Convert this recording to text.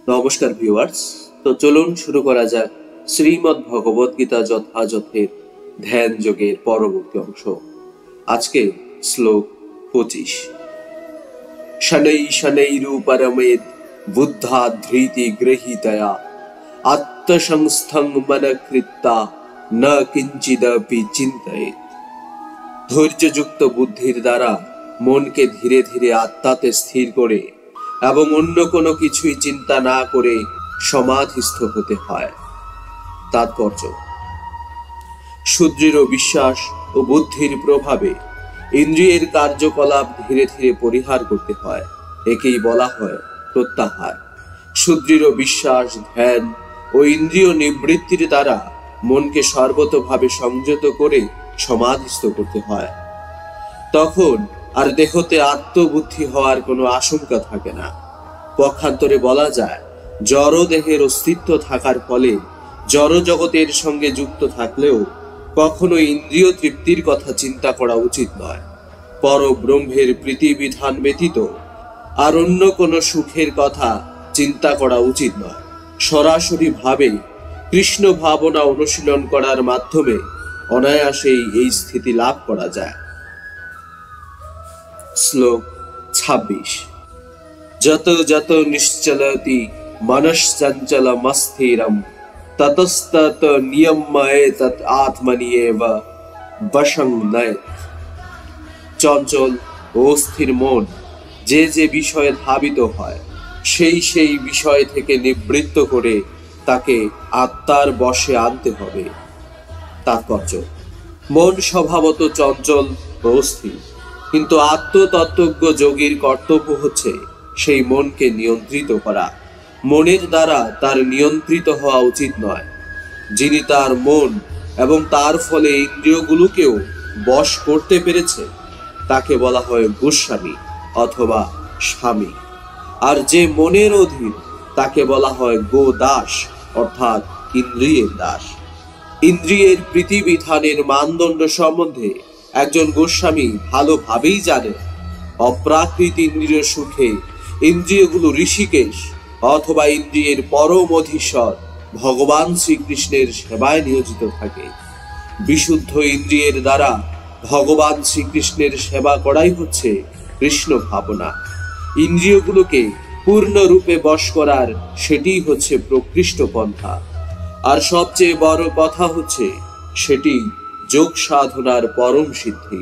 নমস্কার ভিউয়ার্স। তো চলুন শুরু করা যাক শ্রীমদ্ ভগবদ গীতা যথাযথের ধ্যান যোগের পরবর্তী অংশ। আজকে শ্লোক 25। শনৈ শনৈরূপরমেদ বুদ্ধা ধৃতি গৃহীতয়া আত্মসংস্থং মনকৃত্তা ন কিঞ্চিদপি চিন্তয়েৎ। ধৈর্যযুক্ত বুদ্ধির দ্বারা মনকে ধীরে ধীরে আত্মাতে স্থির করে এবং অন্য কোনো কিছুই চিন্তা না করে সমাধিস্থ হতে হয়। তাৎপর্য: সুদৃঢ় বিশ্বাস ও বুদ্ধির প্রভাবে ইন্দ্রিয়ের কার্যকলাপ ধীরে ধীরে পরিহার করতে হয়। একেই বলা হয় প্রত্যাহার। সুদৃঢ় বিশ্বাস, ধ্যান ও ইন্দ্রিয় নিবৃত্তির দ্বারা মনকে সর্বতোভাবে সংযত করে সমাধিস্থ করতে হয়। তখন আর দেহতে আত্মবুদ্ধি হওয়ার কোনো আশঙ্কা থাকে না। পক্ষান্তরে বলা যায়, জড় দেহের অস্তিত্ব থাকার ফলে জড় জগতের সঙ্গে যুক্ত থাকলেও কখনো ইন্দ্রিয় তৃপ্তির কথা চিন্তা করা উচিত নয়। পরব্রহ্মের প্রীতিবিধান ব্যতীত আর অন্য কোনো সুখের কথা চিন্তা করা উচিত নয়। সরাসরি ভাবে কৃষ্ণ ভাবনা অনুশীলন করার মাধ্যমে অনায়াসেই এই স্থিতি লাভ করা যায়। শ্লোক 26। যত যত নিশ্চলতি মনশ্চঞ্চলমস্থিরম ততস্তত নিয়ম্যেতৎ আত্মনি এব বশং নয়েৎ। চঞ্চল ও অস্থির মন যে যে বিষয়ে ধাবিত হয় সেই সেই বিষয় থেকে নিবৃত্ত করে তাকে আত্মার বশে আনতে হবে। তাৎপর্য: মন স্বভাবত চঞ্চল ও অস্থির, কিন্তু আত্মতত্ত্বজ্ঞ যোগীর কর্তব্য হচ্ছে সেই মনকে নিয়ন্ত্রিত করা। মনের দ্বারা তার নিয়ন্ত্রিত হওয়া উচিত নয়। যিনি তার মন এবং তার ফলে ইন্দ্রিয়গুলোকেও বশ করতে পেরেছে তাকে বলা হয় গোস্বামী অথবা স্বামী। আর যে মনের অধীন তাকে বলা হয় গোদাস অর্থাৎ ইন্দ্রিয়ের দাস। ইন্দ্রিয়ের প্রীতিবিধানের মানদণ্ড সম্বন্ধে একজন গোস্বামী ভালোভাবেই জানে। অপ্রাকৃত ইন্দ্রিয় সুখে ইন্দ্রিয়গুলো ঋষিকেশ অথবা ইন্দ্রিয়ের পরম অধীশ্বর ভগবান শ্রীকৃষ্ণের সেবায় নিয়োজিত থাকে। বিশুদ্ধ ইন্দ্রিয়ের দ্বারা ভগবান শ্রীকৃষ্ণের সেবা করাই হচ্ছে কৃষ্ণ ভাবনা। ইন্দ্রিয়গুলোকে পূর্ণরূপে বশ করার সেটিই হচ্ছে প্রকৃষ্ট পন্থা। আর সবচেয়ে বড় কথা হচ্ছে সেটি যোগ সাধনার পরম সিদ্ধি।